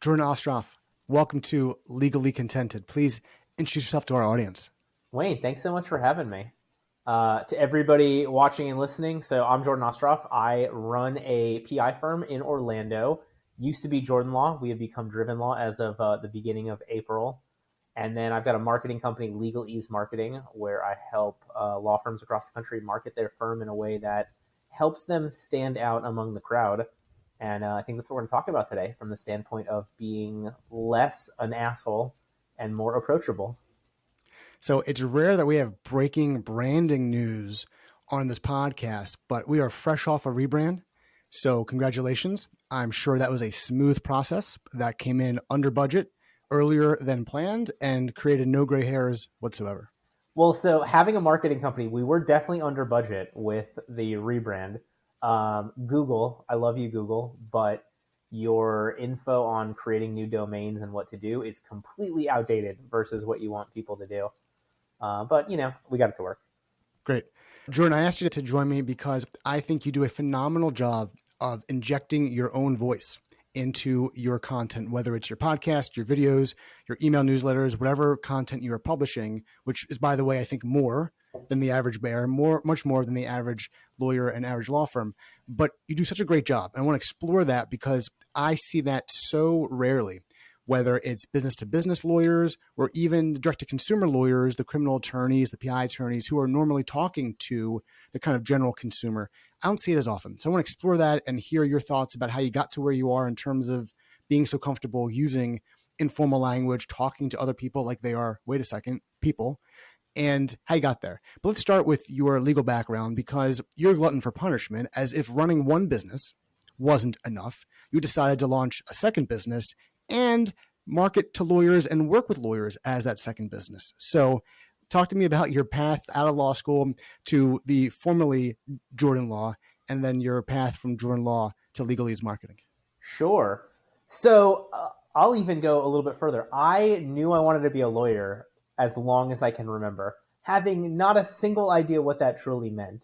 Jordan Ostroff, welcome to Legally Contented. Please introduce yourself to our audience. Wayne, thanks so much for having me. To everybody watching and listening, so I'm Jordan Ostroff. I run a PI firm in Orlando. Used to be Jordan Law. We have become Driven Law as of the beginning of April. And then I've got a marketing company, LegalEase Marketing, where I help law firms across the country market their firm in a way that helps them stand out among the crowd. And I think that's what we're going to talk about today from the standpoint of being less an asshole and more approachable. So it's rare that we have breaking branding news on this podcast, but we are fresh off a rebrand. So congratulations. I'm sure that was a smooth process that came in under budget, earlier than planned, and created no gray hairs whatsoever. Well, so having a marketing company, we were definitely under budget with the rebrand. Google, I love you, Google, but your info on creating new domains and what to do is completely outdated versus what you want people to do. But, we got it to work. Great. Jordan, I asked you to join me because I think you do a phenomenal job of injecting your own voice into your content, whether it's your podcast, your videos, your email newsletters, whatever content you are publishing, which is, by the way, I think more than the average bear, much more than the average lawyer and average law firm. But you do such a great job. And I want to explore that because I see that so rarely, whether it's business to business lawyers or even direct to consumer lawyers, the criminal attorneys, the PI attorneys who are normally talking to the kind of general consumer. I don't see it as often. So I want to explore that and hear your thoughts about how you got to where you are in terms of being so comfortable using informal language, talking to other people like they are, wait a second, people, and how you got there. But let's start with your legal background because you're a glutton for punishment. As if running one business wasn't enough, you decided to launch a second business and market to lawyers and work with lawyers as that second business. So talk to me about your path out of law school to the formerly Jordan Law, and then your path from Jordan Law to LegalEase Marketing. Sure. So I'll even go a little bit further. I knew I wanted to be a lawyer as long as I can remember, having not a single idea what that truly meant.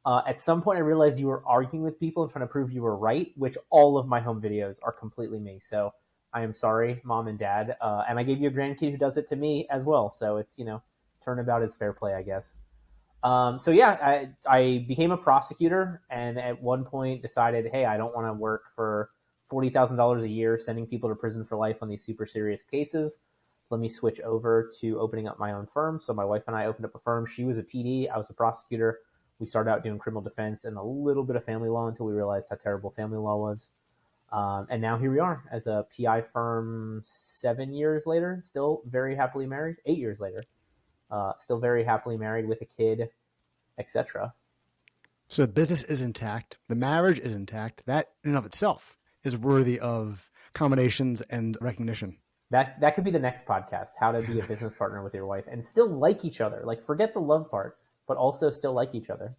At some point, I realized you were arguing with people and trying to prove you were right, which all of my home videos are completely me. So I am sorry, mom and dad. And I gave you a grandkid who does it to me as well. So it's, turnabout is fair play, I guess. I became a prosecutor and at one point decided, hey, I don't want to work for $40,000 a year sending people to prison for life on these super serious cases. Let me switch over to opening up my own firm. So my wife and I opened up a firm. She was a PD. I was a prosecutor. We started out doing criminal defense and a little bit of family law until we realized how terrible family law was. And now here we are as a PI firm 7 years later, still very happily married, 8 years later, still very happily married with a kid, etc. So the business is intact. The marriage is intact. That in and of itself is worthy of accommodations and recognition. That could be the next podcast, how to be a business partner with your wife and still like each other. Like forget the love part, but also still like each other.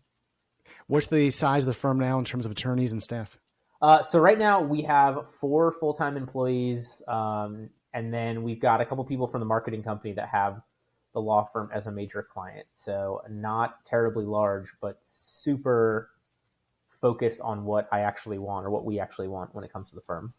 What's the size of the firm now in terms of attorneys and staff? So right now we have 4 full-time employees, and then we've got a couple people from the marketing company that have the law firm as a major client. So not terribly large, but super focused on what I actually want or what we actually want when it comes to the firm.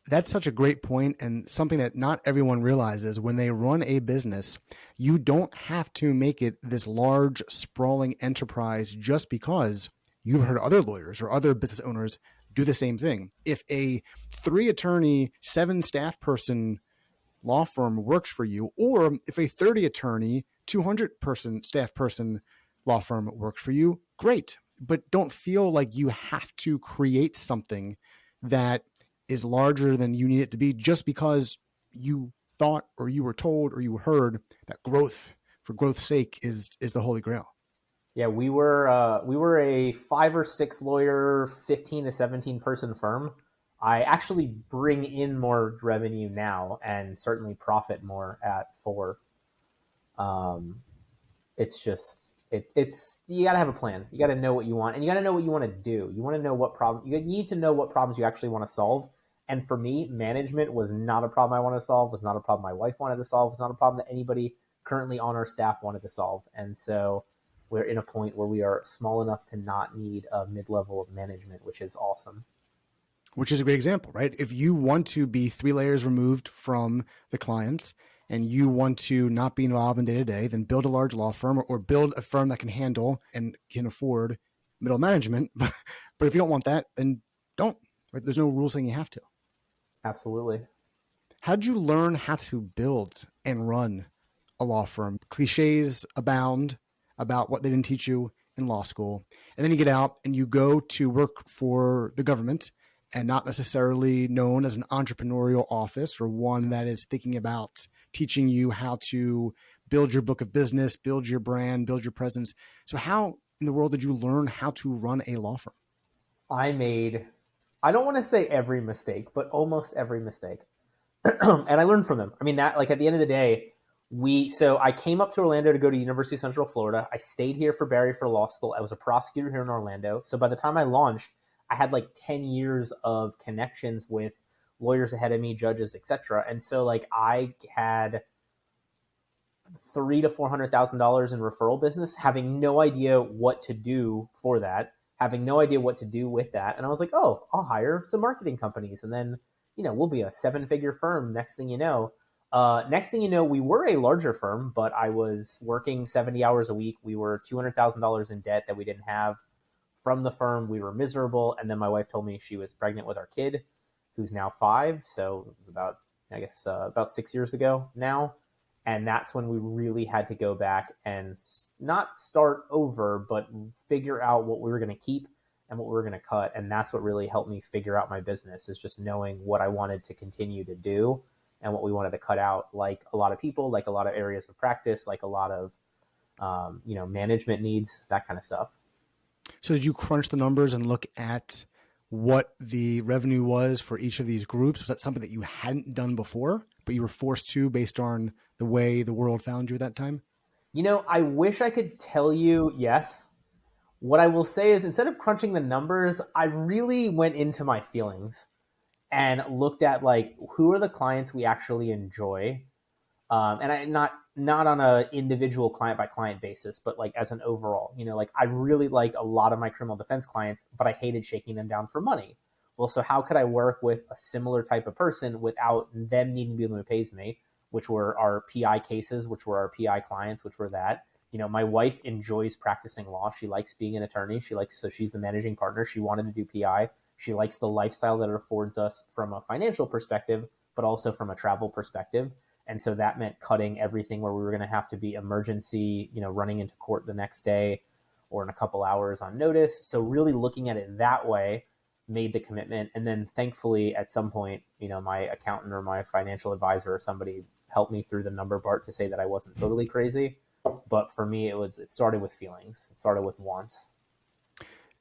That's such a great point and something that not everyone realizes. When they run a business, you don't have to make it this large, sprawling enterprise just because you've heard other lawyers or other business owners do the same thing. If a 3-attorney, 7-staff person law firm works for you, or if a 30-attorney, 200-person staff person law firm works for you, great. But don't feel like you have to create something that is larger than you need it to be just because you thought or you were told or you heard that growth for growth's sake is the holy grail. Yeah, we were a 5 or 6 lawyer, 15 to 17 person firm. I actually bring in more revenue now and certainly profit more at 4. It's just it's you got to have a plan. You got to know what you want, and you got to know what you want to do. You want to know what problem you need to know what problems you actually want to solve. And for me, management was not a problem I wanted to solve. Was not a problem my wife wanted to solve. Was not a problem that anybody currently on our staff wanted to solve. And so we're in a point where we are small enough to not need a mid-level of management, which is awesome. which is a great example, right? If you want to be 3 layers removed from the clients and you want to not be involved in day to day, then build a large law firm or build a firm that can handle and can afford middle management. But if you don't want that, then don't. Right? There's no rules saying you have to. Absolutely. How did you learn how to build and run a law firm? Cliches abound about what they didn't teach you in law school. And then you get out and you go to work for the government, and not necessarily known as an entrepreneurial office or one that is thinking about teaching you how to build your book of business, build your brand, build your presence. So how in the world did you learn how to run a law firm? I don't want to say every mistake, but almost every mistake. And I learned from them. I mean, that, like, at the end of the day, so I came up to Orlando to go to University of Central Florida. I stayed here for Barry for law school. I was a prosecutor here in Orlando. So by the time I launched, I had like 10 years of connections with lawyers ahead of me, judges, etc. And so, like, I had $300,000 to $400,000 in referral business, having no idea what to do for that, having no idea what to do with that. And I was like, oh, I'll hire some marketing companies, and then, we'll be a 7-figure firm. Next thing you know, we were a larger firm, but I was working 70 hours a week. We were $200,000 in debt that we didn't have from the firm. We were miserable. And then my wife told me she was pregnant with our kid, who's now 5. So it was about 6 years ago now. And that's when we really had to go back and not start over, but figure out what we were going to keep and what we were going to cut. And that's what really helped me figure out my business, is just knowing what I wanted to continue to do and what we wanted to cut out, like a lot of people, like a lot of areas of practice, like a lot of, management needs, that kind of stuff. So did you crunch the numbers and look at what the revenue was for each of these groups? Was that something that you hadn't done before, but you were forced to based on the way the world found you at that time? I wish I could tell you yes. What I will say is, instead of crunching the numbers, I really went into my feelings and looked at, like, who are the clients we actually enjoy, and I not on a individual client by client basis, but like as an overall. Like, I really liked a lot of my criminal defense clients, but I hated shaking them down for money. Well, so how could I work with a similar type of person without them needing to be the one who pays me, which were our PI cases, which were our PI clients, which were that. My wife enjoys practicing law. She likes being an attorney. So she's the managing partner. She wanted to do PI. She likes the lifestyle that it affords us from a financial perspective, but also from a travel perspective. And so that meant cutting everything where we were going to have to be emergency, running into court the next day or in a couple hours on notice. So really looking at it that way made the commitment. And then thankfully at some point, my accountant or my financial advisor or somebody helped me through the number part to say that I wasn't totally crazy. But for me, it started with feelings. It started with wants.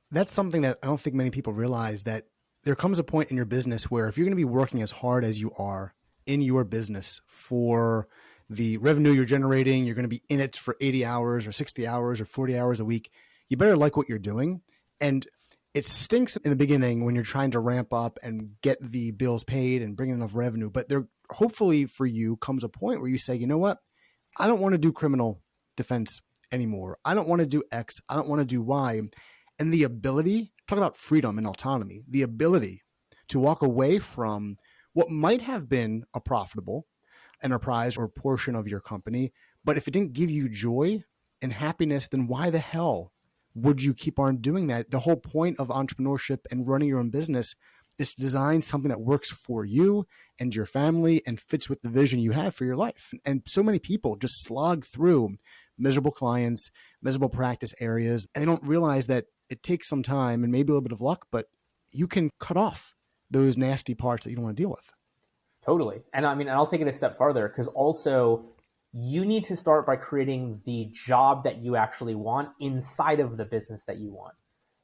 That's something that I don't think many people realize, that there comes a point in your business where if you're going to be working as hard as you are in your business for the revenue you're generating, you're going to be in it for 80 hours or 60 hours or 40 hours a week, you better like what you're doing. And it stinks in the beginning when you're trying to ramp up and get the bills paid and bring in enough revenue. But there, hopefully for you, comes a point where you say, you know what? I don't want to do criminal defense anymore. I don't want to do X. I don't want to do Y. And the ability, talk about freedom and autonomy, the ability to walk away from what might have been a profitable enterprise or portion of your company, but if it didn't give you joy and happiness, then why the hell would you keep on doing that? The whole point of entrepreneurship and running your own business is to design something that works for you and your family and fits with the vision you have for your life. And so many people just slog through miserable clients, miserable practice areas, and they don't realize that it takes some time and maybe a little bit of luck, but you can cut off those nasty parts that you don't want to deal with. Totally. And I mean, I'll take it a step farther, because also you need to start by creating the job that you actually want inside of the business that you want.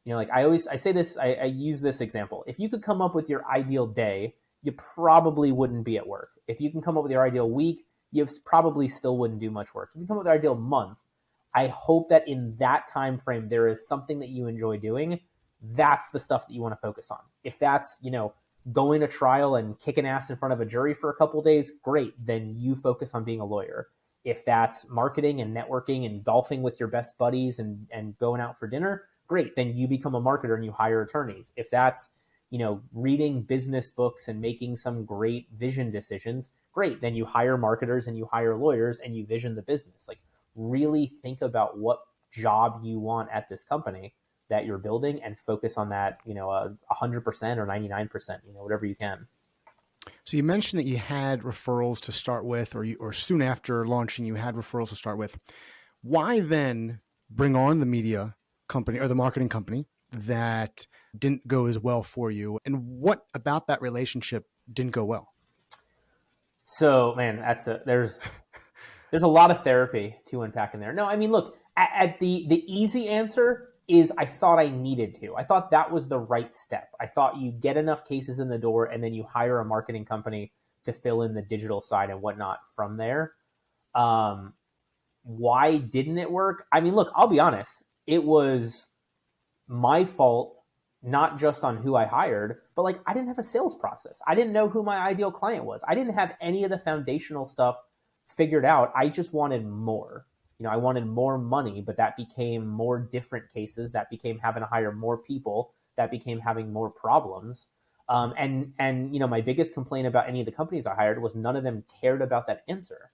Like I say this, I use this example. If you could come up with your ideal day, you probably wouldn't be at work. If you can come up with your ideal week, you probably still wouldn't do much work. If you come up with your ideal month, I hope that in that time frame, there is something that you enjoy doing. That's the stuff that you want to focus on. If that's, going to trial and kicking ass in front of a jury for a couple of days, great. Then you focus on being a lawyer. If that's marketing and networking and golfing with your best buddies and going out for dinner, great. Then you become a marketer and you hire attorneys. If that's, reading business books and making some great vision decisions, great. Then you hire marketers and you hire lawyers and you vision the business. Like, really think about what job you want at this company that you're building and focus on that, 100% or 99%, whatever you can. So you mentioned that you had referrals to start with, or soon after launching, you had referrals to start with. Why then bring on the media company or the marketing company that didn't go as well for you? And what about that relationship didn't go well? So, man, there's a lot of therapy to unpack in there. No, I mean, look, at the easy answer is I thought I needed to. I thought that was the right step. I thought you get enough cases in the door and then you hire a marketing company to fill in the digital side and whatnot from there. Why didn't it work? I mean, look, I'll be honest. It was my fault, not just on who I hired, but like I didn't have a sales process. I didn't know who my ideal client was. I didn't have any of the foundational stuff figured out. I just wanted more. I wanted more money, but that became more different cases. That became having to hire more people. That became having more problems. And my biggest complaint about any of the companies I hired was none of them cared about that answer.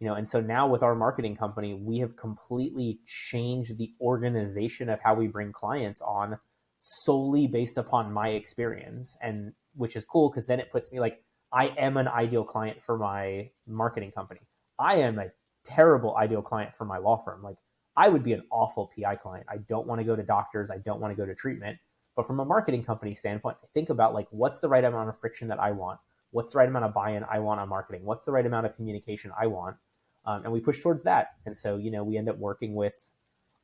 And so now with our marketing company, we have completely changed the organization of how we bring clients on solely based upon my experience, and which is cool because then it puts me like, I am an ideal client for my marketing company. I am a terrible ideal client for my law firm. Like, I would be an awful PI client. I don't want to go to doctors. I don't want to go to treatment. But from a marketing company standpoint, I think about like, what's the right amount of friction that I want? What's the right amount of buy-in I want on marketing? What's the right amount of communication I want? And we push towards that. And so, we end up working with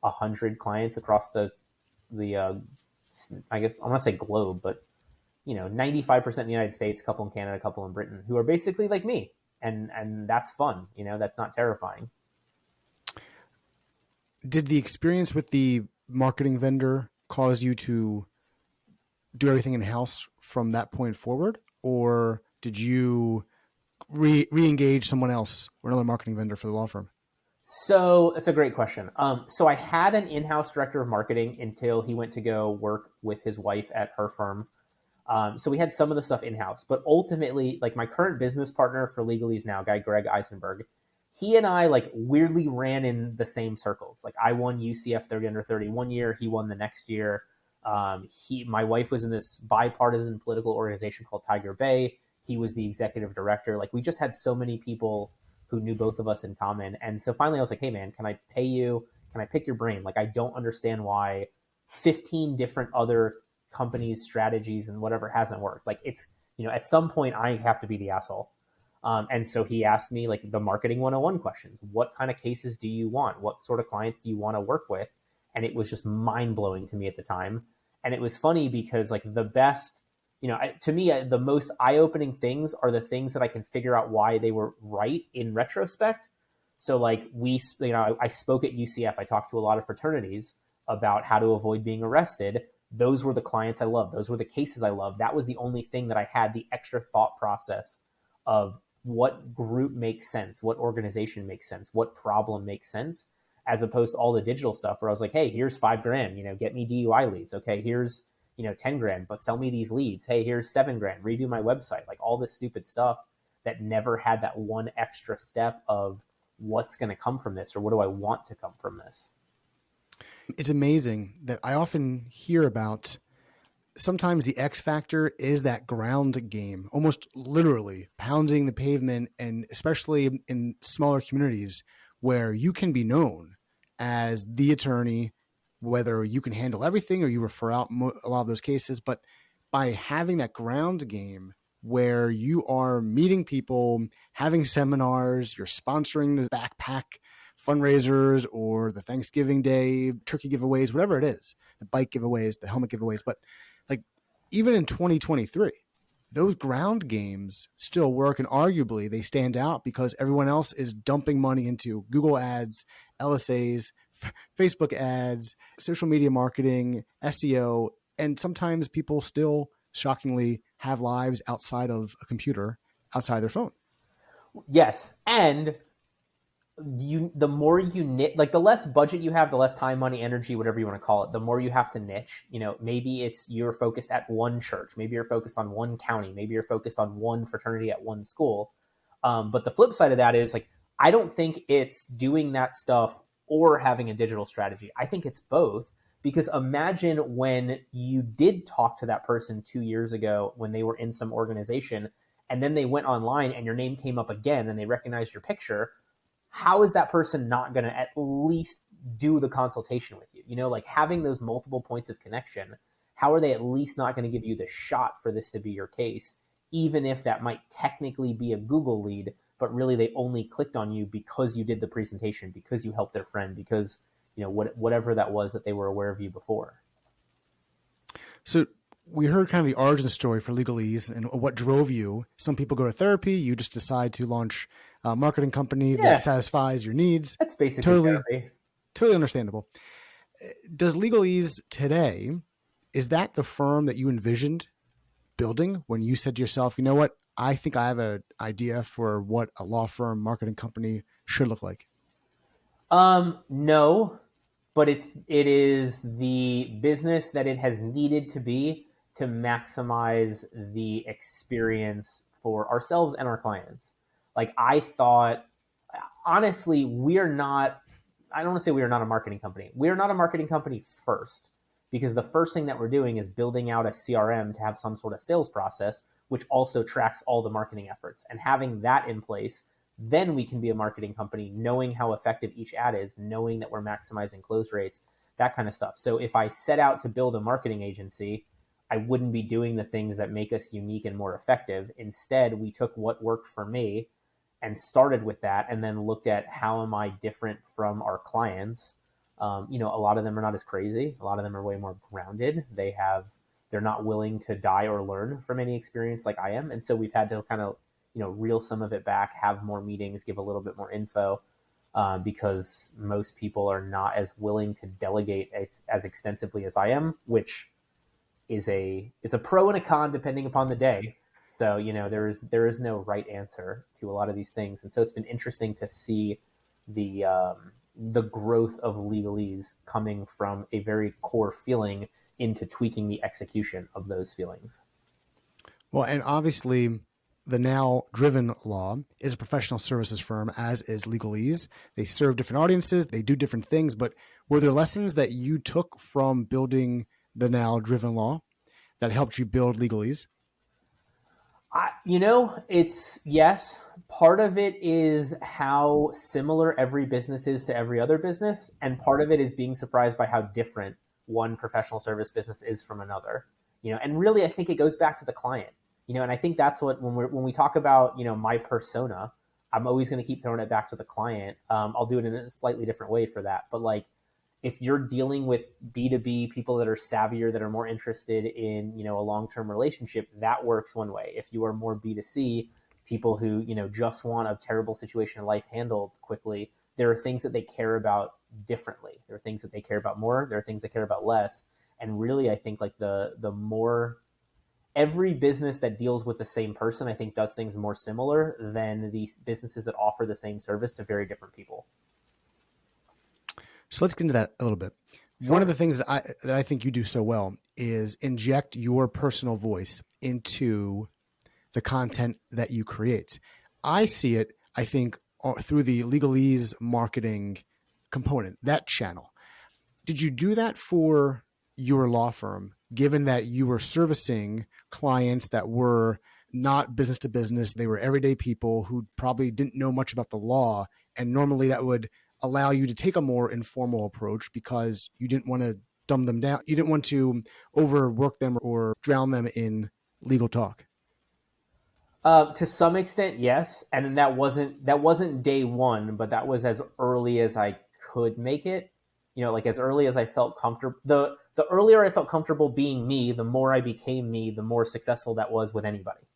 100 clients across the I guess I want to say globe, but 95% in the United States, a couple in Canada, a couple in Britain, who are basically like me. And that's fun. That's not terrifying. Did the experience with the marketing vendor cause you to do everything in-house from that point forward? Or did you re-engage someone else or another marketing vendor for the law firm? So that's a great question. So I had an in-house director of marketing until he went to go work with his wife at her firm. So we had some of the stuff in-house, but ultimately, like my current business partner for LegalEase now, guy Greg Eisenberg, he and I like weirdly ran in the same circles. Like I won UCF 30 under 30 one year, he won the next year. My wife was in this bipartisan political organization called Tiger Bay. He was the executive director. Like we just had so many people who knew both of us in common. And so finally I was like, hey man, can I pay you? Can I pick your brain? Like I don't understand why 15 different other companies, strategies, and whatever hasn't worked. Like it's, at some point I have to be the asshole. And so he asked me like the marketing 101 questions. What kind of cases do you want? What sort of clients do you want to work with? And it was just mind blowing to me at the time. And it was funny because like the best, to me, the most eye-opening things are the things that I can figure out why they were right in retrospect. So like I spoke at UCF. I talked to a lot of fraternities about how to avoid being arrested. Those were the clients I loved. Those were the cases I loved. That was the only thing that I had the extra thought process of what group makes sense, what organization makes sense, what problem makes sense, as opposed to all the digital stuff where I was like, hey, here's $5,000, get me DUI leads. Okay, here's 10 grand, but sell me these leads. Hey, here's 7 grand, redo my website. Like all this stupid stuff that never had that one extra step of what's going to come from this or what do I want to come from this. It's amazing that I often hear about sometimes the X factor is that ground game, almost literally pounding the pavement, and especially in smaller communities where you can be known as the attorney, whether you can handle everything or you refer out a lot of those cases. But by having that ground game where you are meeting people, having seminars, you're sponsoring the backpack fundraisers or the Thanksgiving Day turkey giveaways, whatever it is, the bike giveaways, the helmet giveaways. But like even in 2023, those ground games still work, and arguably they stand out because everyone else is dumping money into Google ads, LSAs, Facebook ads, social media marketing, SEO, and sometimes people still shockingly have lives outside of a computer, outside their phone. Yes. And the more you niche, like the less budget you have, the less time, money, energy, whatever you want to call it, the more you have to niche. Maybe it's you're focused at one church, maybe you're focused on one county, maybe you're focused on one fraternity at one school. But the flip side of that is like, I don't think it's doing that stuff or having a digital strategy. I think it's both. Because imagine when you did talk to that person 2 years ago when they were in some organization, and then they went online and your name came up again and they recognized your picture. How is that person not going to at least do the consultation with you? Like having those multiple points of connection, how are they at least not going to give you the shot for this to be your case, even if that might technically be a Google lead, but really they only clicked on you because you did the presentation, because you helped their friend, because whatever that was that they were aware of you before. So we heard kind of the origin story for LegalEase and what drove you. Some people go to therapy. You just decide to launch a marketing company that satisfies your needs. That's basically therapy. Totally understandable. Does LegalEase today, is that the firm that you envisioned building when you said to yourself, you know what, I think I have an idea for what a law firm marketing company should look like? No, but it is the business that it has needed to be to maximize the experience for ourselves and our clients. Like I thought, honestly, I don't want to say we are not a marketing company. We are not a marketing company first, because the first thing that we're doing is building out a CRM to have some sort of sales process, which also tracks all the marketing efforts. And having that in place, then we can be a marketing company, knowing how effective each ad is, knowing that we're maximizing close rates, that kind of stuff. So if I set out to build a marketing agency, I wouldn't be doing the things that make us unique and more effective. Instead, we took what worked for me and started with that, and then looked at how am I different from our clients. A lot of them are not as crazy. A lot of them are way more grounded. They're not willing to die or learn from any experience like I am. And so we've had to kind of, reel some of it back, have more meetings, give a little bit more info, because most people are not as willing to delegate as extensively as I am, which is a pro and a con depending upon the day. So, there is no right answer to a lot of these things. And so it's been interesting to see the growth of LegalEase coming from a very core feeling into tweaking the execution of those feelings. Well, and obviously the Now Driven Law is a professional services firm, as is LegalEase. They serve different audiences, they do different things, but were there lessons that you took from building the Now Driven Law that helped you build LegalEase? It's yes. Part of it is how similar every business is to every other business. And part of it is being surprised by how different one professional service business is from another. And really, I think it goes back to the client, and I think that's what, when we talk about, my persona, I'm always going to keep throwing it back to the client. I'll do it in a slightly different way for that. But like, if you're dealing with B2B people that are savvier, that are more interested in, a long-term relationship, that works one way. If you are more B2C, people who, just want a terrible situation in life handled quickly, there are things that they care about differently. There are things that they care about more. There are things they care about less. And really, I think like the more, every business that deals with the same person, I think does things more similar than these businesses that offer the same service to very different people. So let's get into that a little bit. Sure. One of the things that I think you do so well is inject your personal voice into the content that you create. I see it, I think, through the LegalEase marketing component, that channel. Did you do that for your law firm, given that you were servicing clients that were not business to business? They were everyday people who probably didn't know much about the law, and normally that would allow you to take a more informal approach because you didn't want to dumb them down. You didn't want to overwork them or drown them in legal talk. To some extent, yes. And that wasn't day one, but that was as early as I could make it. Like as early as I felt comfortable. The earlier I felt comfortable being me, the more I became me, the more successful that was with anybody.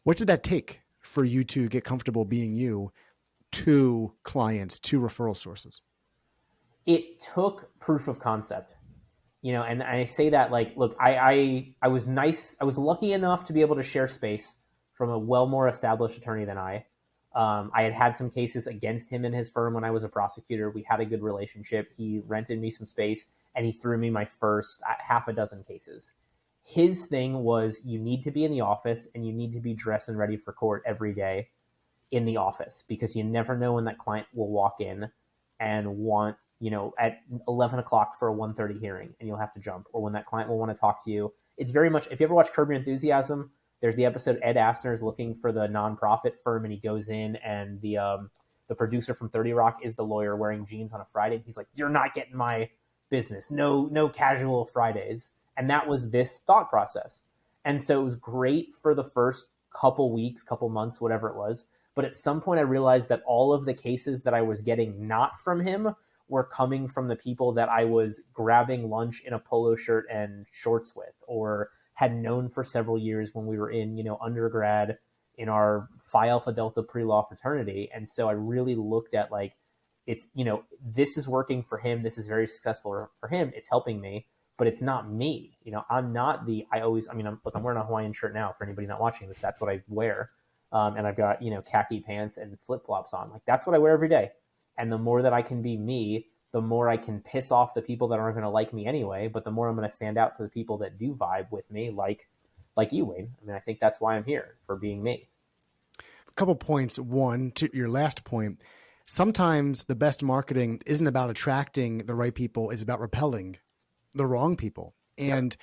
What did that take for you to get comfortable being you to clients, to referral sources? It took proof of concept, and I say that like, look, I was nice. I was lucky enough to be able to share space from a well more established attorney than I. I had some cases against him and his firm when I was a prosecutor. We had a good relationship. He rented me some space and he threw me my first half a dozen cases. His thing was, you need to be in the office and you need to be dressed and ready for court every day in the office, because you never know when that client will walk in and want, at 11 o'clock for a 1:30 hearing and you'll have to jump, or when that client will want to talk to you. It's very much, if you ever watch Curb Your Enthusiasm, there's the episode Ed Asner is looking for the nonprofit firm and he goes in and the producer from 30 Rock is the lawyer wearing jeans on a Friday. He's like, you're not getting my business. No casual Fridays. And that was this thought process. And so it was great for the first couple weeks, couple months, whatever it was. But at some point I realized that all of the cases that I was getting not from him were coming from the people that I was grabbing lunch in a polo shirt and shorts with, or had known for several years when we were in, undergrad in our Phi Alpha Delta pre-law fraternity. And so I really looked at it's, this is working for him. This is very successful for him. It's helping me, but it's not me. I'm not I'm wearing a Hawaiian shirt now for anybody not watching this. That's what I wear. And I've got, khaki pants and flip-flops on. That's what I wear every day. And the more that I can be me, the more I can piss off the people that aren't going to like me anyway, but the more I'm going to stand out to the people that do vibe with me, like you, Wayne. I think that's why I'm here, for being me. A couple points. One, to your last point, sometimes the best marketing isn't about attracting the right people, it's about repelling the wrong people. And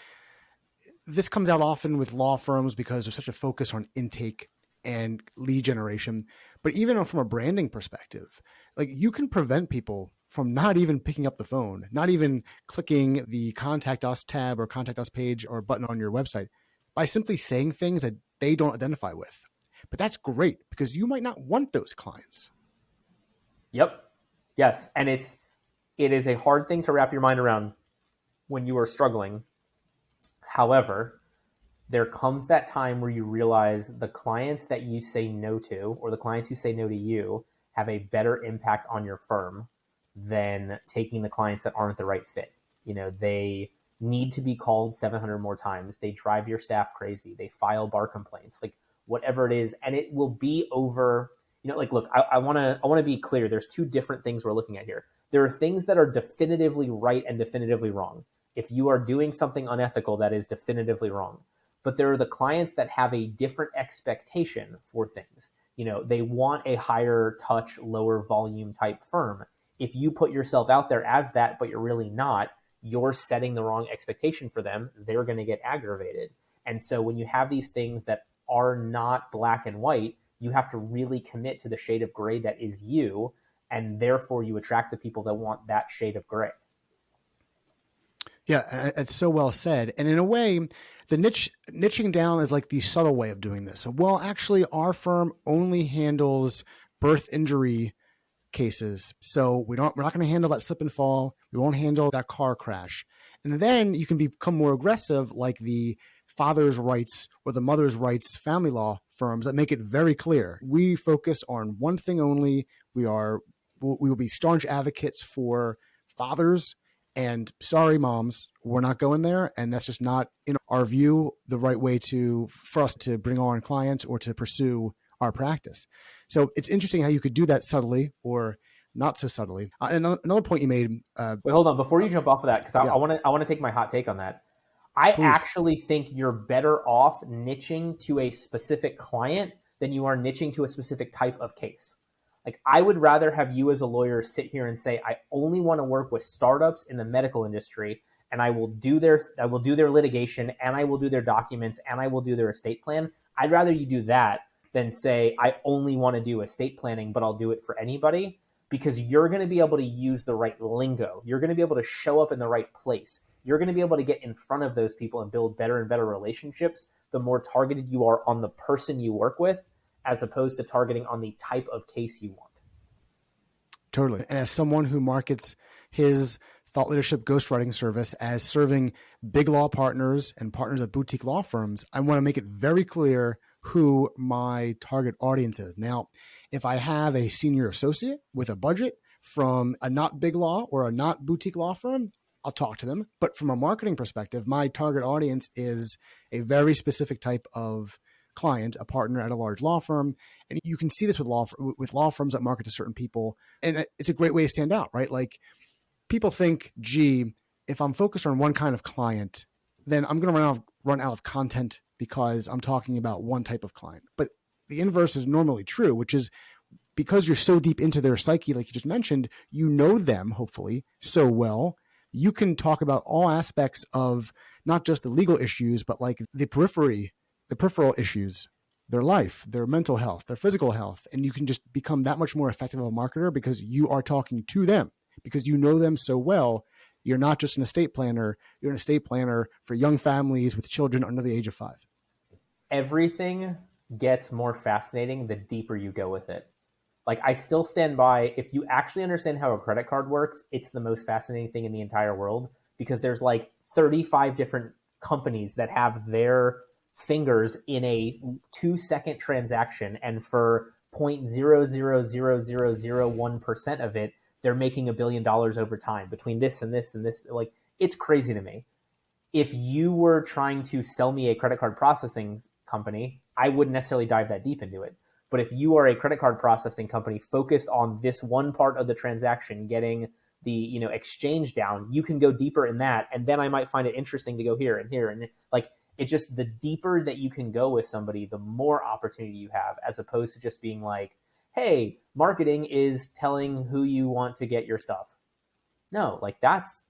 this comes out often with law firms because there's such a focus on intake and lead generation. But even from a branding perspective, you can prevent people from not even picking up the phone, not even clicking the contact us tab or contact us page or button on your website, by simply saying things that they don't identify with. But that's great, because you might not want those clients. Yep. Yes. And it is a hard thing to wrap your mind around when you are struggling. However, there comes that time where you realize the clients that you say no to, or the clients who say no to you, have a better impact on your firm than taking the clients that aren't the right fit. They need to be called 700 more times. They drive your staff crazy. They file bar complaints, whatever it is. And it will be over, look, I want to be clear. There's two different things we're looking at here. There are things that are definitively right and definitively wrong. If you are doing something unethical, that is definitively wrong. But there are the clients that have a different expectation for things. They want a higher touch, lower volume type firm. If you put yourself out there as that, but you're really not, you're setting the wrong expectation for them. They're going to get aggravated. And so when you have these things that are not black and white, you have to really commit to the shade of gray that is you. And therefore you attract the people that want that shade of gray. Yeah, it's so well said. And in a way, the niching down is the subtle way of doing this. So, well, actually, our firm only handles birth injury cases. So we're not going to handle that slip and fall. We won't handle that car crash. And then you can become more aggressive, like the father's rights or the mother's rights family law firms that make it very clear. We focus on one thing only. We will be staunch advocates for fathers. And sorry, moms, we're not going there. And that's just not, in our view, the right way for us to bring on clients or to pursue our practice. So it's interesting how you could do that subtly or not so subtly. And another point you made. Wait, hold on. Before you jump off of that, because I want to take my hot take on that. I actually think you're better off niching to a specific client than you are niching to a specific type of case. I would rather have you as a lawyer sit here and say, I only want to work with startups in the medical industry, and I will do their litigation, and I will do their documents, and I will do their estate plan. I'd rather you do that than say, I only want to do estate planning, but I'll do it for anybody, because you're going to be able to use the right lingo. You're going to be able to show up in the right place. You're going to be able to get in front of those people and build better and better relationships the more targeted you are on the person you work with, as opposed to targeting on the type of case you want. Totally. And as someone who markets his thought leadership ghostwriting service as serving big law partners and partners at boutique law firms, I want to make it very clear who my target audience is. Now, if I have a senior associate with a budget from a not big law or a not boutique law firm, I'll talk to them. But from a marketing perspective, my target audience is a very specific type of client, a partner at a large law firm. And you can see this with law firms that market to certain people. And it's a great way to stand out, right? Like people think, gee, if I'm focused on one kind of client, then I'm going to run out of content because I'm talking about one type of client. But the inverse is normally true, which is because you're so deep into their psyche, like you just mentioned, you know them, hopefully, so well, you can talk about all aspects of not just the legal issues, but like the peripheral issues, their life, their mental health, their physical health. And you can just become that much more effective of a marketer because you are talking to them, because you know them so well. You're not just an estate planner. You're an estate planner for young families with children under the age of 5. Everything gets more fascinating the deeper you go with it. Like, I still stand by, if you actually understand how a credit card works, it's the most fascinating thing in the entire world, because there's like 35 different companies that have their fingers in a 2-second transaction, and for 0.00001% of it, they're making $1 billion over time between this and this and this. Like, it's crazy to me. If you were trying to sell me a credit card processing company, I wouldn't necessarily dive that deep into it. But if you are a credit card processing company focused on this one part of the transaction, getting the exchange down, you can go deeper in that, and then I might find it interesting to go here and here, and like, it just, the deeper that you can go with somebody, the more opportunity you have, as opposed to just being like, hey, marketing is telling who you want to get your stuff. No, like that's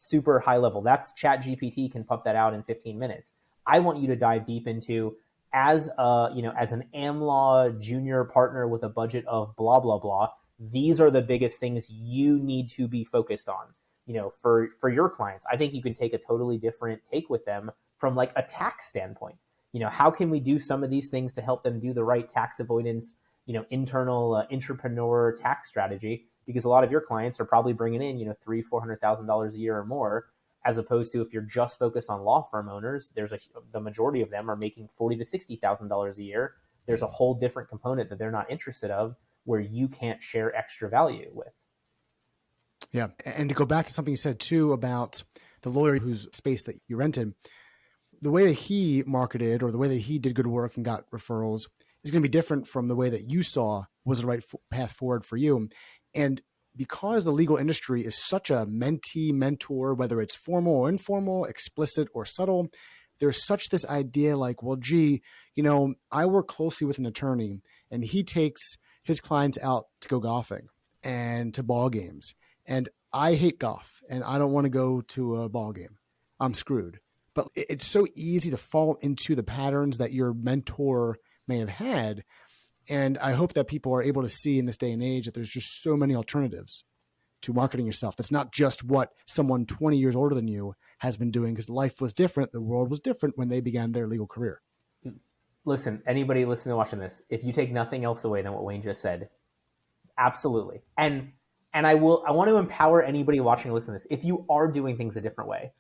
super high level. That's ChatGPT can pump that out in 15 minutes. I want you to dive deep into, as an AmLaw junior partner with a budget of blah, blah, blah, these are the biggest things you need to be focused on, for your clients. I think you can take a totally different take with them from like a tax standpoint. How can we do some of these things to help them do the right tax avoidance, internal entrepreneur tax strategy? Because a lot of your clients are probably bringing in, $300,000-$400,000 a year or more, as opposed to, if you're just focused on law firm owners, the majority of them are making $40,000-$60,000 a year. There's a whole different component that they're not interested of, where you can't share extra value with. Yeah. And to go back to something you said too about the lawyer whose space that you rented, the way that he marketed or the way that he did good work and got referrals is going to be different from the way that you saw was the right path forward for you. And because the legal industry is such a mentee-mentor, whether it's formal or informal, explicit or subtle, there's such this idea like, well, gee, I work closely with an attorney and he takes his clients out to go golfing and to ball games. And I hate golf and I don't want to go to a ball game. I'm screwed. But it's so easy to fall into the patterns that your mentor may have had. And I hope that people are able to see in this day and age that there's just so many alternatives to marketing yourself. That's not just what someone 20 years older than you has been doing, because life was different. The world was different when they began their legal career. Listen, anybody listening and watching this, if you take nothing else away than what Wayne just said, absolutely. And I want to empower anybody watching and listening to this. If you are doing things a different way,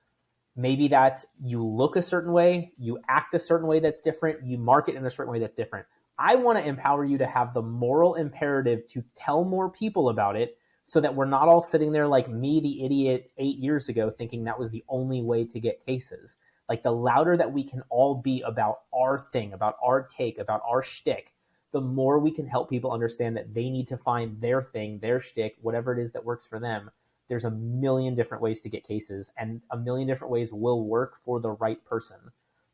maybe that's you look a certain way, you act a certain way that's different, you market in a certain way that's different. I want to empower you to have the moral imperative to tell more people about it, so that we're not all sitting there like me, the idiot 8 years ago, thinking that was the only way to get cases. Like, the louder that we can all be about our thing, about our take, about our shtick, the more we can help people understand that they need to find their thing, their shtick, whatever it is that works for them. There's a million different ways to get cases, and a million different ways will work for the right person.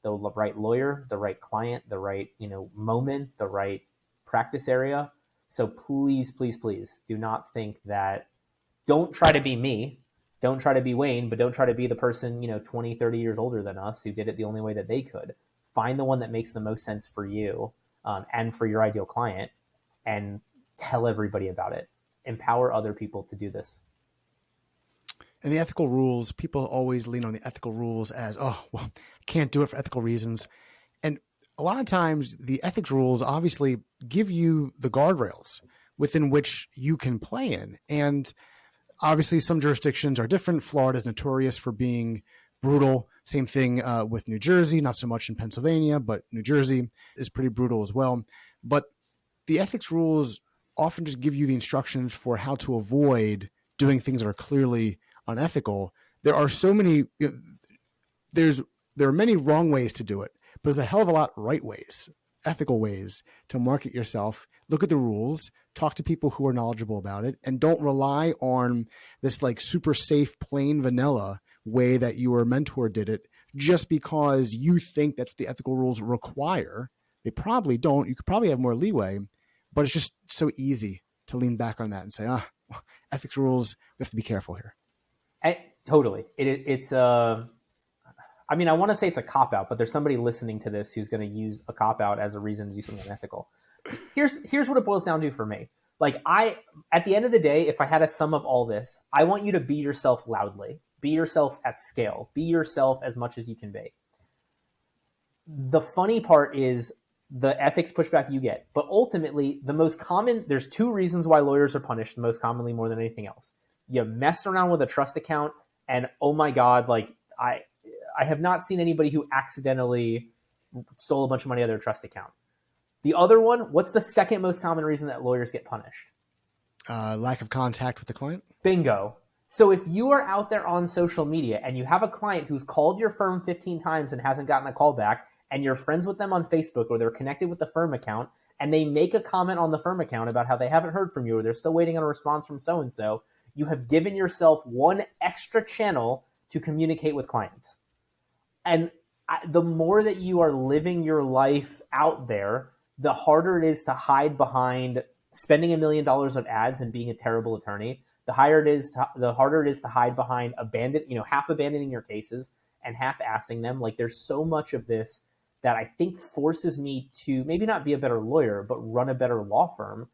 The right lawyer, the right client, the right, moment, the right practice area. So please, please, please do not think that, don't try to be me, don't try to be Wayne, but don't try to be the person, 20, 30 years older than us who did it the only way that they could. Find the one that makes the most sense for you, and for your ideal client, and tell everybody about it. Empower other people to do this. And the ethical rules, people always lean on the ethical rules as, oh, well, I can't do it for ethical reasons. And a lot of times the ethics rules obviously give you the guardrails within which you can play in. And obviously some jurisdictions are different. Florida is notorious for being brutal. Same thing with New Jersey, not so much in Pennsylvania, but New Jersey is pretty brutal as well. But the ethics rules often just give you the instructions for how to avoid doing things that are clearly unethical. There are so many, there are many wrong ways to do it, but there's a hell of a lot right ways ethical ways to market yourself. Look at the rules, talk to people who are knowledgeable about it, and don't rely on this like super safe, plain vanilla way that your mentor did it just because you think that's what the ethical rules require. They probably don't. You could probably have more leeway, but it's just so easy to lean back on that and say, ethics rules, we have to be careful here. Totally. It's I mean, I want to say it's a cop-out, but there's somebody listening to this who's going to use a cop-out as a reason to do something unethical. Here's what it boils down to for me. Like, at the end of the day, if I had a sum of all this, I want you to be yourself loudly. Be yourself at scale. Be yourself as much as you can be. The funny part is the ethics pushback you get. But ultimately, there's two reasons why lawyers are punished the most commonly more than anything else. You messed around with a trust account, and oh my God, like I have not seen anybody who accidentally stole a bunch of money out of their trust account. The other one, what's the second most common reason that lawyers get punished? Lack of contact with the client. Bingo. So if you are out there on social media and you have a client who's called your firm 15 times and hasn't gotten a call back, and you're friends with them on Facebook or they're connected with the firm account, and they make a comment on the firm account about how they haven't heard from you or they're still waiting on a response from so-and-so, you have given yourself one extra channel to communicate with clients. And the more that you are living your life out there, the harder it is to hide behind spending $1 million on ads and being a terrible attorney. The harder it is to hide behind half abandoning your cases and half-assing them. Like, there's so much of this that I think forces me to maybe not be a better lawyer, but run a better law firm,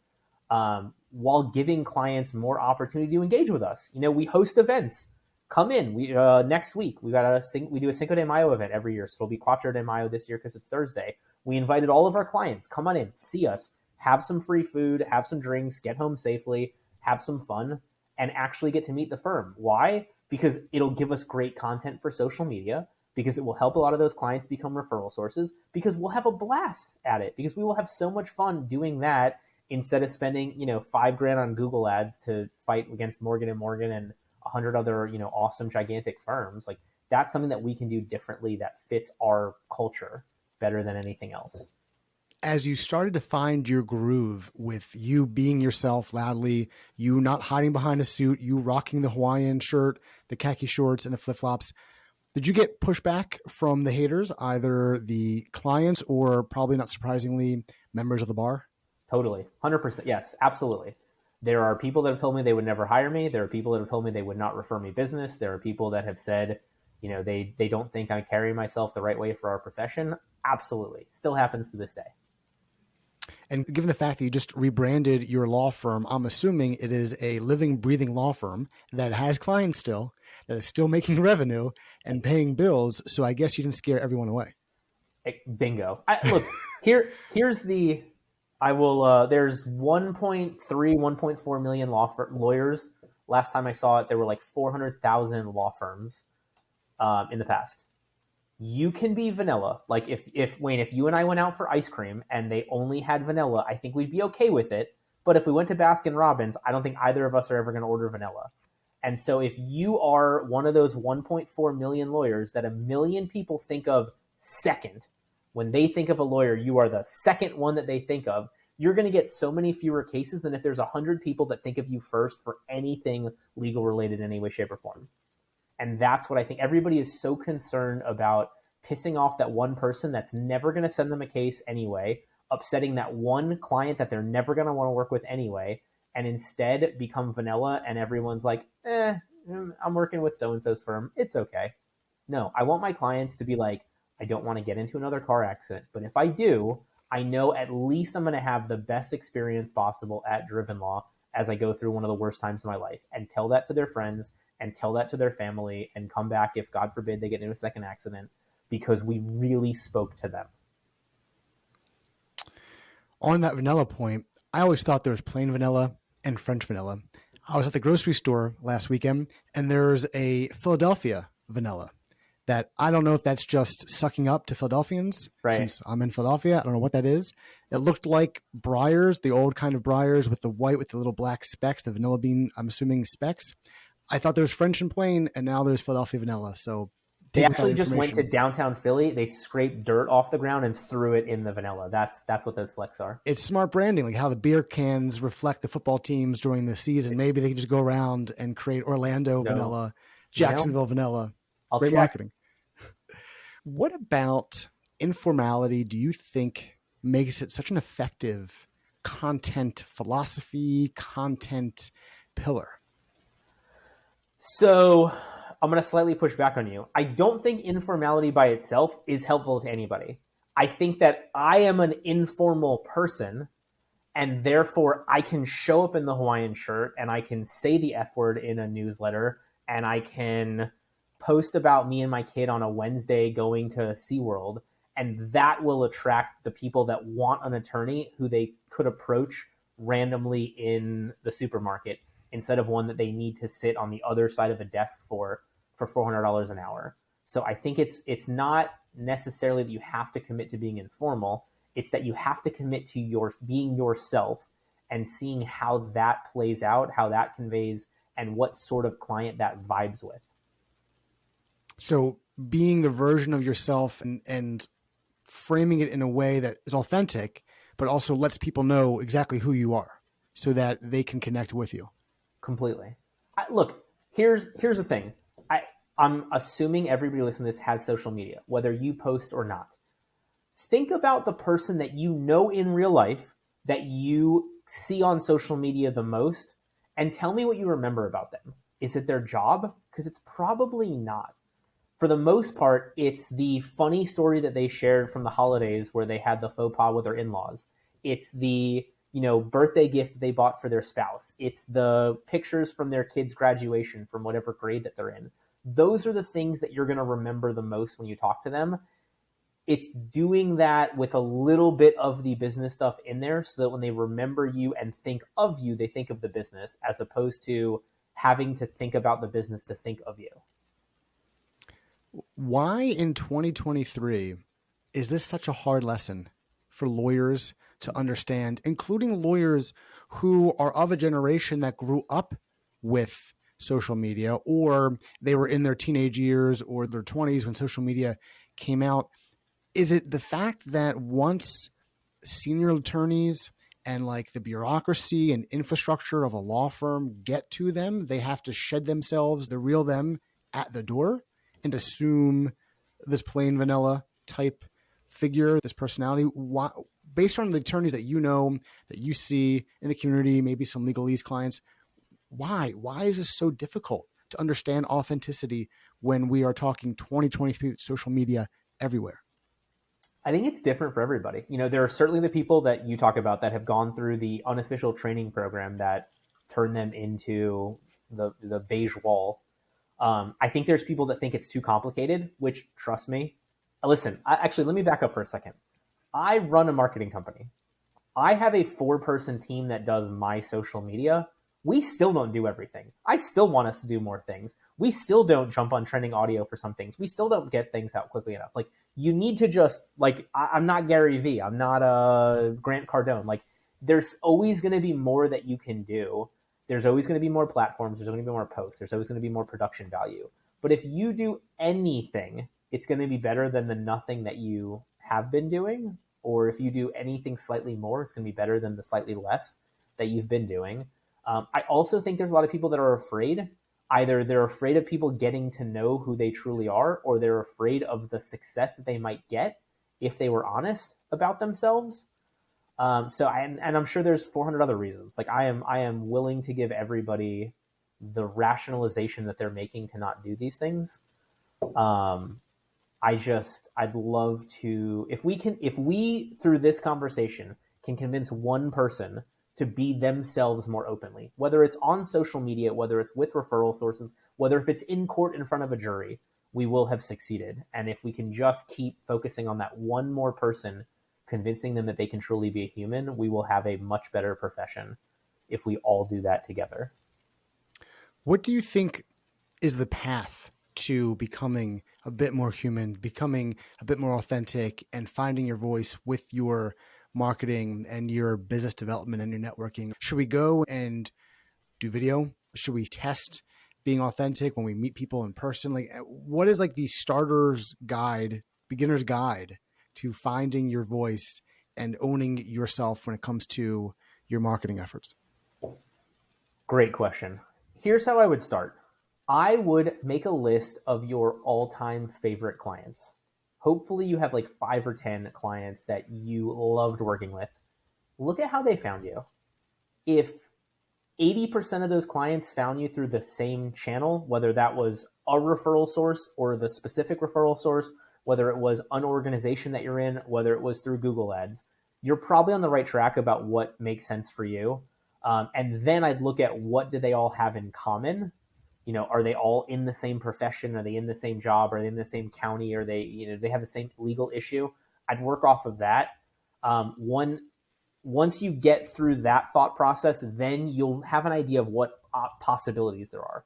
while giving clients more opportunity to engage with us. We host events. Come in. We next week we do a Cinco de Mayo event every year, so it'll be Cuatro de Mayo this year because it's Thursday. We invited all of our clients. Come on in, see us, have some free food, have some drinks, get home safely, have some fun, and actually get to meet the firm. Why? Because it'll give us great content for social media, because it will help a lot of those clients become referral sources, because we'll have a blast at it, because we will have so much fun doing that instead of spending, $5,000 on Google ads to fight against Morgan & Morgan and 100 other, awesome, gigantic firms. Like, that's something that we can do differently that fits our culture better than anything else. As you started to find your groove with you being yourself loudly, you not hiding behind a suit, you rocking the Hawaiian shirt, the khaki shorts, and the flip-flops, did you get pushback from the haters, either the clients or, probably not surprisingly, members of the bar? Totally. 100%. Yes, absolutely. There are people that have told me they would never hire me. There are people that have told me they would not refer me business. There are people that have said, they don't think I carry myself the right way for our profession. Absolutely. Still happens to this day. And given the fact that you just rebranded your law firm, I'm assuming it is a living, breathing law firm that has clients still, that is still making revenue and paying bills. So I guess you didn't scare everyone away. Bingo. Look, here's the... there's 1.3, 1.4 million lawyers. Last time I saw it, there were like 400,000 law firms in the past. You can be vanilla. Like, if Wayne, if you and I went out for ice cream and they only had vanilla, I think we'd be okay with it. But if we went to Baskin Robbins, I don't think either of us are ever going to order vanilla. And so if you are one of those 1.4 million lawyers that 1 million people think of second, when they think of a lawyer, you are the second one that they think of, you're going to get so many fewer cases than if there's 100 people that think of you first for anything legal related in any way, shape, or form. And that's what I think. Everybody is so concerned about pissing off that one person that's never going to send them a case anyway, upsetting that one client that they're never going to want to work with anyway, and instead become vanilla and everyone's like, I'm working with so-and-so's firm. It's okay. No, I want my clients to be like, I don't want to get into another car accident, but if I do, I know at least I'm going to have the best experience possible at Driven Law as I go through one of the worst times of my life, and tell that to their friends and tell that to their family and come back if, God forbid, they get into a second accident because we really spoke to them. On that vanilla point, I always thought there was plain vanilla and French vanilla. I was at the grocery store last weekend and there's a Philadelphia vanilla that I don't know if that's just sucking up to Philadelphians. Right. Since I'm in Philadelphia, I don't know what that is. It looked like Breyers, the old kind of Breyers with the white with the little black specks, the vanilla bean, I'm assuming specks. I thought there was French and plain, and now there's Philadelphia vanilla. So They Take without actually just went to information. downtown Philly. They scraped dirt off the ground and threw it in the vanilla. That's what those flecks are. It's smart branding, like how the beer cans reflect the football teams during the season. Maybe they can just go around and create Orlando No, vanilla, you know, Jacksonville vanilla. I'll Great check. marketing. What about informality do you think makes it such an effective content philosophy, content pillar? So I'm going to slightly push back on you. I don't think informality by itself is helpful to anybody. I think that I am an informal person, and therefore I can show up in the Hawaiian shirt and I can say the F word in a newsletter and I can post about me and my kid on a Wednesday going to SeaWorld, and that will attract the people that want an attorney who they could approach randomly in the supermarket instead of one that they need to sit on the other side of a desk for $400 an hour. So I think it's not necessarily that you have to commit to being informal. It's that you have to commit to being yourself and seeing how that plays out, how that conveys, and what sort of client that vibes with. So being the version of yourself and framing it in a way that is authentic, but also lets people know exactly who you are so that they can connect with you. Completely. Look, here's the thing. I'm assuming everybody listening to this has social media, whether you post or not. Think about the person that you know in real life that you see on social media the most, and tell me what you remember about them. Is it their job? Because it's probably not. For the most part, it's the funny story that they shared from the holidays where they had the faux pas with their in-laws. It's the birthday gift they bought for their spouse. It's the pictures from their kids' graduation from whatever grade that they're in. Those are the things that you're going to remember the most when you talk to them. It's doing that with a little bit of the business stuff in there so that when they remember you and think of you, they think of the business as opposed to having to think about the business to think of you. Why in 2023 is this such a hard lesson for lawyers to understand, including lawyers who are of a generation that grew up with social media, or they were in their teenage years or their 20s when social media came out? Is it the fact that once senior attorneys and like the bureaucracy and infrastructure of a law firm get to them, they have to shed themselves, the real them at the door, and assume this plain vanilla type figure, this personality? Why, based on the attorneys that you know, that you see in the community, maybe some LegalEase clients, why is this so difficult to understand authenticity when we are talking 2023 social media everywhere? I think it's different for everybody. There are certainly the people that you talk about that have gone through the unofficial training program that turned them into the beige wall. I think there's people that think it's too complicated, which, trust me, listen, actually, let me back up for a second. I run a marketing company. I have a 4-person team that does my social media. We still don't do everything. I still want us to do more things. We still don't jump on trending audio for some things. We still don't get things out quickly enough. Like, you need to just, like, I'm not Gary Vee. I'm not Grant Cardone. Like, there's always going to be more that you can do. There's always going to be more platforms. There's going to be more posts. There's always going to be more production value. But if you do anything, it's going to be better than the nothing that you have been doing. Or if you do anything slightly more, it's going to be better than the slightly less that you've been doing. I also think there's a lot of people that are afraid. Either they're afraid of people getting to know who they truly are, or they're afraid of the success that they might get if they were honest about themselves. And I'm sure there's 400 other reasons. Like, I am willing to give everybody the rationalization that they're making to not do these things. I'd love to, if we through this conversation can convince one person to be themselves more openly, whether it's on social media, whether it's with referral sources, whether if it's in court in front of a jury, we will have succeeded. And if we can just keep focusing on that one more person, convincing them that they can truly be a human, we will have a much better profession if we all do that together. What do you think is the path to becoming a bit more human, becoming a bit more authentic, and finding your voice with your marketing and your business development and your networking? Should we go and do video? Should we test being authentic when we meet people in person? Like, what is like the starter's guide, beginner's guide to finding your voice and owning yourself when it comes to your marketing efforts? Great question. Here's how I would start. I would make a list of your all-time favorite clients. Hopefully you have like 5 or 10 clients that you loved working with. Look at how they found you. If 80% of those clients found you through the same channel, whether that was a referral source or the specific referral source, whether it was an organization that you're in, whether it was through Google Ads, you're probably on the right track about what makes sense for you. And then I'd look at what do they all have in common. Are they all in the same profession? Are they in the same job? Are they in the same county? Are they, they have the same legal issue? I'd work off of that. Once you get through that thought process, then you'll have an idea of what possibilities there are.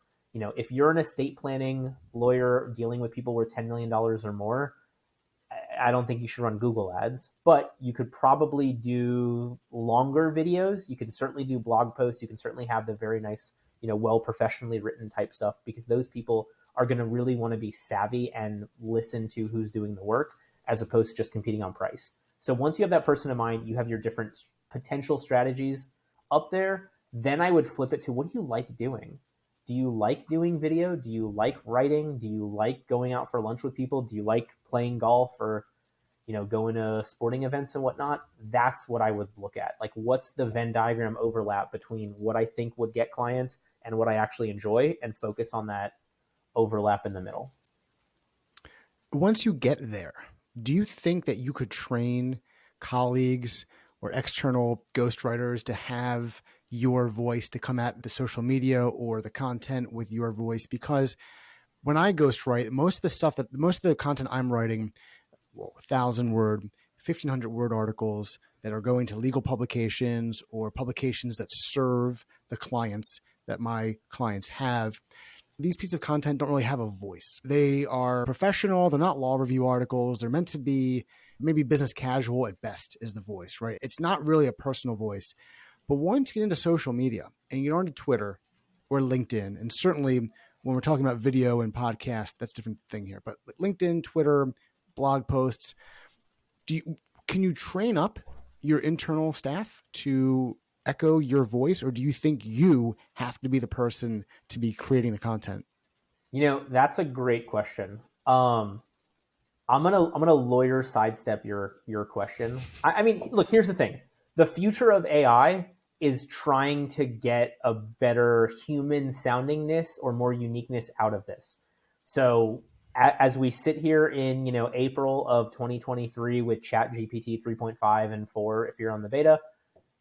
If you're an estate planning lawyer dealing with people worth $10 million or more, I don't think you should run Google Ads, but you could probably do longer videos. You can certainly do blog posts. You can certainly have the very nice, well professionally written type stuff, because those people are going to really want to be savvy and listen to who's doing the work as opposed to just competing on price. So once you have that person in mind, you have your different potential strategies up there, then I would flip it to, what do you like doing? Do you like doing video? Do you like writing? Do you like going out for lunch with people? Do you like playing golf or, going to sporting events and whatnot? That's what I would look at. Like, what's the Venn diagram overlap between what I think would get clients and what I actually enjoy, and focus on that overlap in the middle. Once you get there, do you think that you could train colleagues or external ghostwriters to have your voice, to come at the social media or the content with your voice? Because when I ghostwrite, most of the content I'm writing, 1,000-word, 1,500-word articles that are going to legal publications or publications that serve the clients that my clients have. These pieces of content don't really have a voice. They are professional. They're not law review articles. They're meant to be maybe business casual at best is the voice, right? It's not really a personal voice. But once you get into social media and you get onto Twitter or LinkedIn, and certainly when we're talking about video and podcast, that's a different thing here. But LinkedIn, Twitter, blog posts, can you train up your internal staff to echo your voice, or do you think you have to be the person to be creating the content? That's a great question. I'm gonna lawyer sidestep your question. I mean, look, here's the thing: the future of AI is trying to get a better human soundingness or more uniqueness out of this. So as we sit here in April of 2023 with ChatGPT 3.5 and 4, if you're on the beta,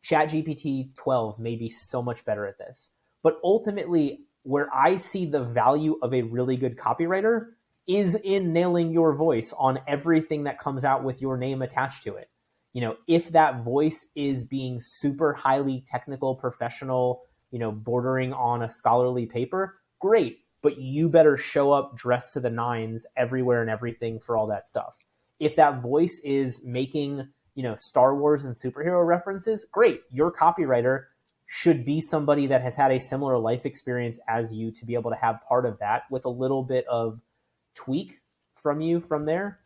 ChatGPT 12 may be so much better at this. But ultimately, where I see the value of a really good copywriter is in nailing your voice on everything that comes out with your name attached to it. If that voice is being super highly technical, professional, bordering on a scholarly paper, great. But you better show up dressed to the nines everywhere and everything for all that stuff. If that voice is making, Star Wars and superhero references, great. Your copywriter should be somebody that has had a similar life experience as you to be able to have part of that with a little bit of tweak from you from there.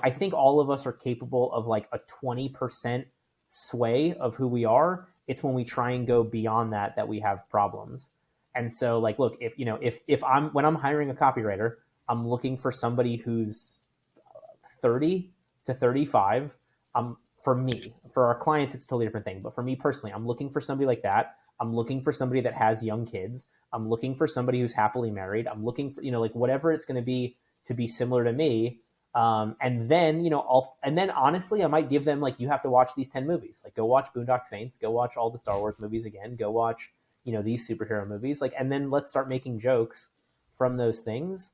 I think all of us are capable of like a 20% sway of who we are. It's when we try and go beyond that we have problems. And so, like, look, when I'm hiring a copywriter, I'm looking for somebody who's 30 to 35. For our clients, it's a totally different thing. But for me personally, I'm looking for somebody like that. I'm looking for somebody that has young kids. I'm looking for somebody who's happily married. I'm looking for, like whatever it's going to be similar to me. And then, honestly, I might give them like, you have to watch these 10 movies, like go watch Boondock Saints, go watch all the Star Wars movies again, go watch, these superhero movies, like, and then let's start making jokes from those things.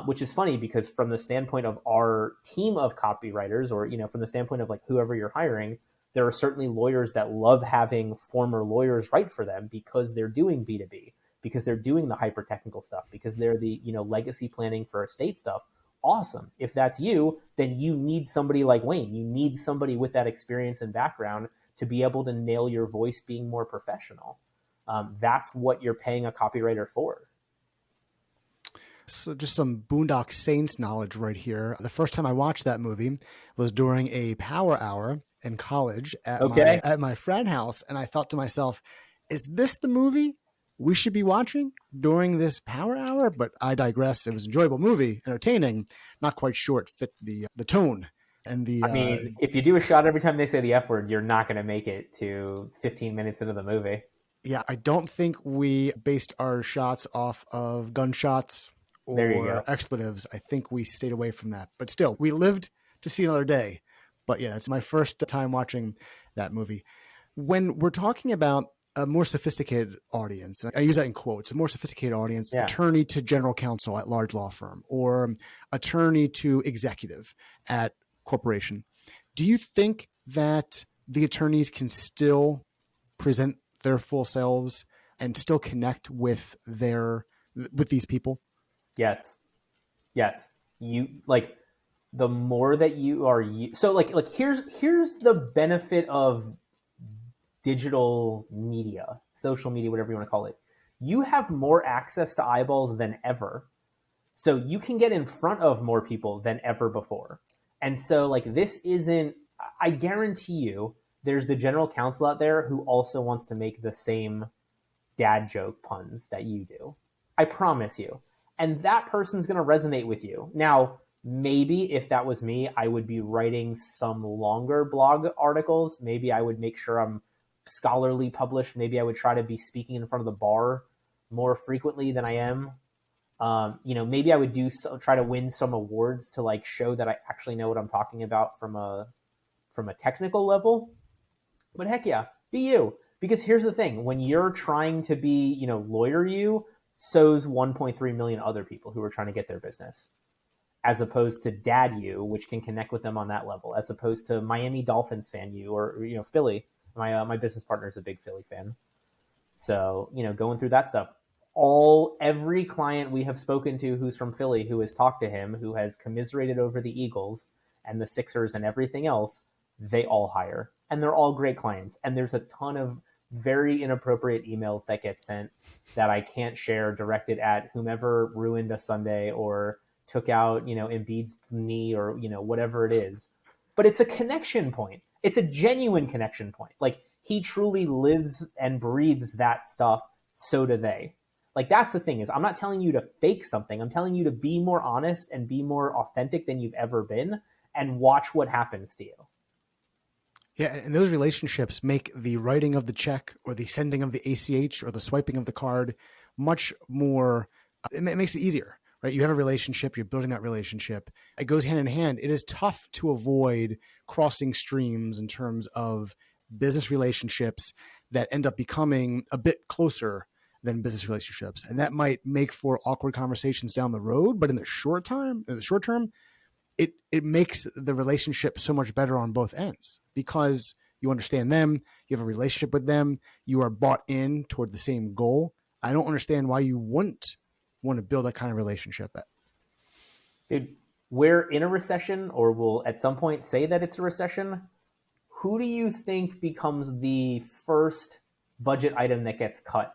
Which is funny because from the standpoint of our team of copywriters, or, from the standpoint of like whoever you're hiring, there are certainly lawyers that love having former lawyers write for them because they're doing B2B, because they're doing the hyper technical stuff, because they're the, legacy planning for estate stuff. Awesome. If that's you, then you need somebody like Wayne. You need somebody with that experience and background to be able to nail your voice being more professional. That's what you're paying a copywriter for. So just some Boondock Saints knowledge right here. The first time I watched that movie was during a power hour in college at Okay. my frat house. And I thought to myself, is this the movie we should be watching during this power hour? But I digress. It was an enjoyable movie, entertaining, not quite sure it fit the tone and the I mean, if you do a shot every time they say the F word, you're not going to make it to 15 minutes into the movie. yeah, I don't think we based our shots off of gunshots There you or go. expletives. I think we stayed away from that. But still, we lived to see another day. But yeah, it's my first time watching that movie. When we're talking about a more sophisticated audience, and I use that in quotes, a more sophisticated audience, Yeah. attorney to general counsel at large law firm or attorney to executive at corporation, do you think that the attorneys can still present their full selves and still connect with these people? Yes. Yes. You like the more that you are so like here's the benefit of digital media, social media, whatever you want to call it. You have more access to eyeballs than ever. So you can get in front of more people than ever before. And so like this isn't, I guarantee you there's the general counsel out there who also wants to make the same dad joke puns that you do. I promise you. And that person's going to resonate with you. Now, maybe if that was me, I would be writing some longer blog articles. Maybe I would make sure I'm scholarly published. Maybe I would try to be speaking in front of the bar more frequently than I am. Maybe I would try to win some awards to like show that I actually know what I'm talking about from a technical level. But heck yeah, be you. Because here's the thing, when you're trying to be, lawyer you, so's 1.3 million other people who are trying to get their business. As opposed to dad you, which can connect with them on that level, as opposed to Miami Dolphins fan you, or Philly. My business partner is a big Philly fan. So, going through that stuff. Every client we have spoken to who's from Philly, who has talked to him, who has commiserated over the Eagles and the Sixers and everything else, they all hire. And they're all great clients. And there's a ton of very inappropriate emails that get sent that I can't share directed at whomever ruined a Sunday or took out, Embiid's knee or, whatever it is. But it's a connection point. It's a genuine connection point. Like he truly lives and breathes that stuff. So do they. Like that's the thing is I'm not telling you to fake something. I'm telling you to be more honest and be more authentic than you've ever been and watch what happens to you. Yeah, and those relationships make the writing of the check or the sending of the ACH or the swiping of the card much more, it makes it easier, right? You have a relationship, you're building that relationship. It goes hand in hand. It is tough to avoid crossing streams in terms of business relationships that end up becoming a bit closer than business relationships. And that might make for awkward conversations down the road, but in the short term, it makes the relationship so much better on both ends because you understand them, you have a relationship with them, you are bought in toward the same goal. I don't understand why you wouldn't want to build that kind of relationship. Dude, we're in a recession, or we'll at some point say that it's a recession. Who do you think becomes the first budget item that gets cut?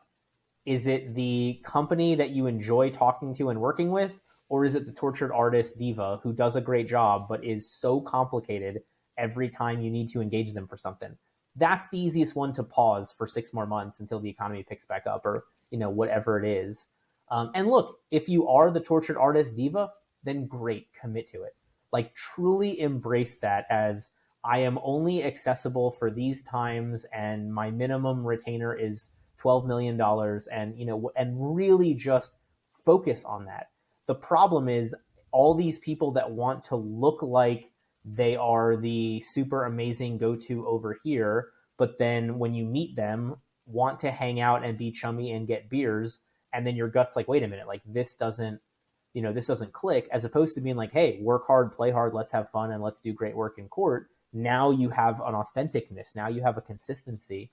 Is it the company that you enjoy talking to and working with? Or is it the tortured artist diva who does a great job but is so complicated every time you need to engage them for something? That's the easiest one to pause for 6 more months until the economy picks back up or, whatever it is. And look, if you are the tortured artist diva, then great, commit to it. Like truly embrace that as I am only accessible for these times and my minimum retainer is $12 million and really just focus on that. The problem is all these people that want to look like they are the super amazing go-to over here, but then when you meet them, want to hang out and be chummy and get beers, and then your gut's like, wait a minute, like this doesn't click, as opposed to being like, hey, work hard, play hard, let's have fun, and let's do great work in court. Now you have an authenticness. Now you have a consistency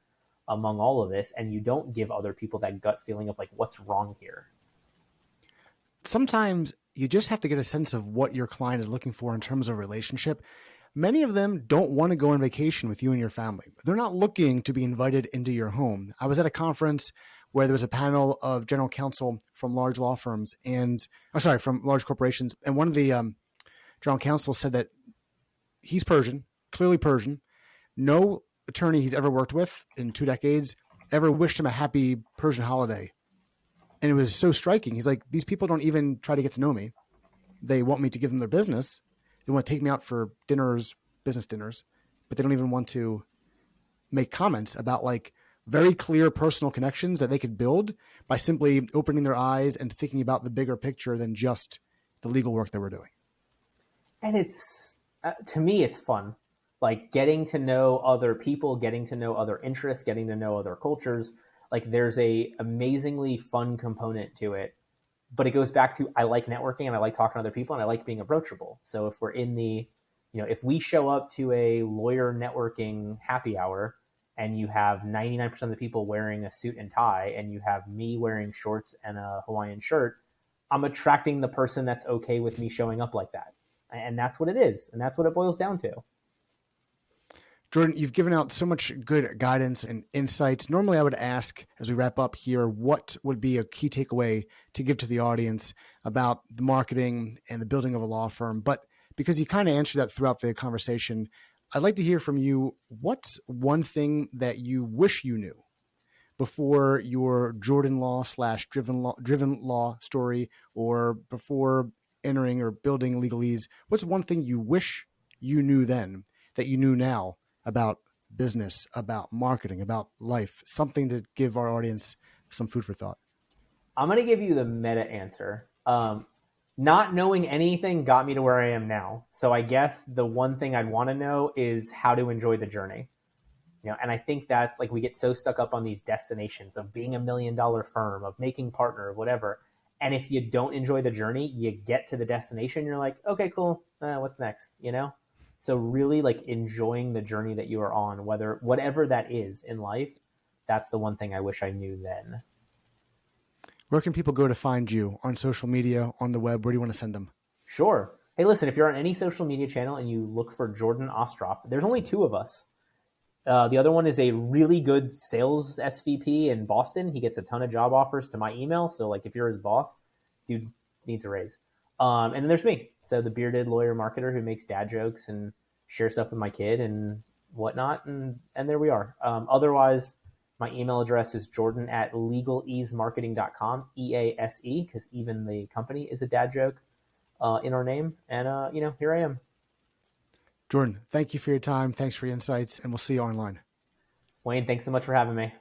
among all of this, and you don't give other people that gut feeling of like, what's wrong here? Sometimes you just have to get a sense of what your client is looking for in terms of relationship. Many of them don't want to go on vacation with you and your family. They're not looking to be invited into your home. I was at a conference where there was a panel of general counsel from large law firms from large corporations. And one of the general counsel said that he's Persian, clearly Persian. No attorney he's ever worked with in 2 decades ever wished him a happy Persian holiday. And it was so striking. He's like, these people don't even try to get to know me. They want me to give them their business. They want to take me out for dinners, business dinners, but they don't even want to make comments about like very clear personal connections that they could build by simply opening their eyes and thinking about the bigger picture than just the legal work that we're doing. And it's, to me, it's fun. Like getting to know other people, getting to know other interests, getting to know other cultures. Like there's a amazingly fun component to it. But it goes back to, I like networking and I like talking to other people and I like being approachable. So if we're in the, if we show up to a lawyer networking happy hour and you have 99% of the people wearing a suit and tie and you have me wearing shorts and a Hawaiian shirt, I'm attracting the person that's okay with me showing up like that. And that's what it is. And that's what it boils down to. Jordan, you've given out so much good guidance and insights. Normally, I would ask as we wrap up here, what would be a key takeaway to give to the audience about the marketing and the building of a law firm? But because you kind of answered that throughout the conversation, I'd like to hear from you. What's one thing that you wish you knew before your Jordan Law / driven law story, or before entering or building LegalEase? What's one thing you wish you knew then that you knew now about business, about marketing, about life? Something to give our audience some food for thought. I'm going to give you the meta answer. Not knowing anything got me to where I am now. So I guess the one thing I'd want to know is how to enjoy the journey. And I think that's like, we get so stuck up on these destinations of being $1 million firm, of making partner, of whatever. And if you don't enjoy the journey, you get to the destination, you're like, okay, cool. What's next? So really like enjoying the journey that you are on, whatever that is in life, that's the one thing I wish I knew then. Where can people go to find you? On social media, on the web? Where do you want to send them? Sure. Hey, listen, if you're on any social media channel and you look for Jordan Ostroff, there's only 2 of us. The other one is a really good sales SVP in Boston. He gets a ton of job offers to my email. So like if you're his boss, dude needs a raise. And then there's me. So the bearded lawyer marketer who makes dad jokes and shares stuff with my kid and whatnot. And there we are. Otherwise, my email address is jordan@legaleasemarketing.com, EASE, because even the company is a dad joke in our name. And, here I am. Jordan, thank you for your time. Thanks for your insights, and we'll see you online. Wayne, thanks so much for having me.